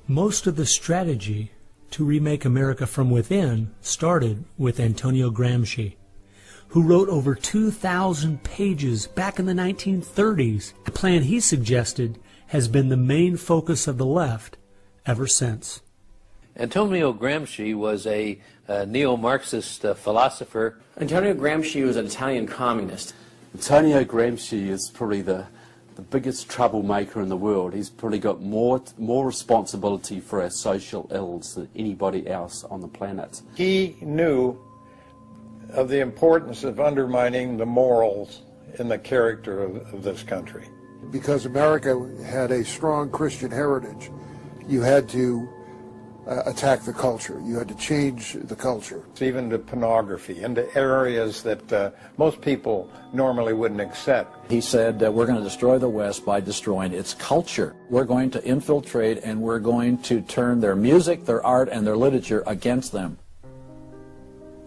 Most of the strategy to remake America from within started with Antonio Gramsci, who wrote over 2,000 pages back in the 1930s. The plan he suggested has been the main focus of the left ever since. Antonio Gramsci was a neo-Marxist philosopher. Antonio Gramsci was an Italian communist. Antonio Gramsci is probably the biggest troublemaker in the world. He's probably got more responsibility for our social ills than anybody else on the planet. He knew of the importance of undermining the morals in the character of this country. Because America had a strong Christian heritage, you had to attack the culture. You had to change the culture. Even to pornography, into areas that most people normally wouldn't accept. He said that we're going to destroy the West by destroying its culture. We're going to infiltrate and we're going to turn their music, their art, and their literature against them.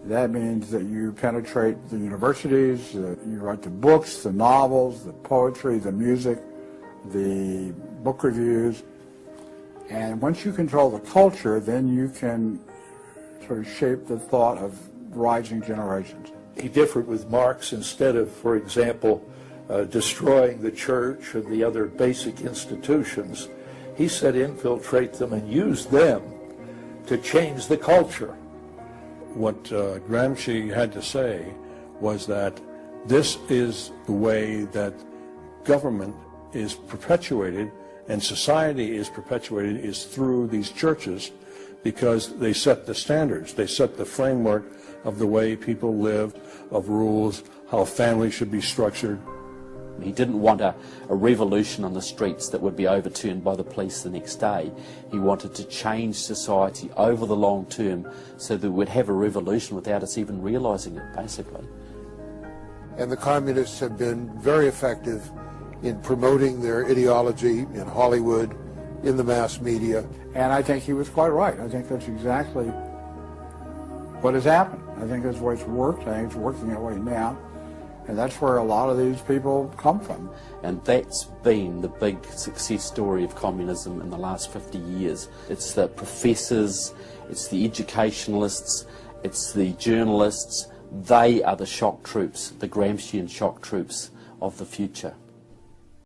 That means that you penetrate the universities, you write the books, the novels, the poetry, the music, the book reviews. And once you control the culture, then you can sort of shape the thought of rising generations. He differed with Marx. Instead of, for example, destroying the church and the other basic institutions, he said infiltrate them and use them to change the culture. What Gramsci had to say was that this is the way that government is perpetuated and society is perpetuated is through these churches, because they set the standards, they set the framework of the way people live, of rules, how families should be structured. He didn't want a revolution on the streets that would be overturned by the police the next day. He wanted to change society over the long term so that we'd have a revolution without us even realizing it, basically. And the communists have been very effective in promoting their ideology in Hollywood, in the mass media. And I think he was quite right. I think that's exactly what has happened. I think that's the way it's worked. I think it's working that way now. And that's where a lot of these people come from. And that's been the big success story of communism in the last 50 years. It's the professors, it's the educationalists, it's the journalists. They are the shock troops, the Gramscian shock troops of the future.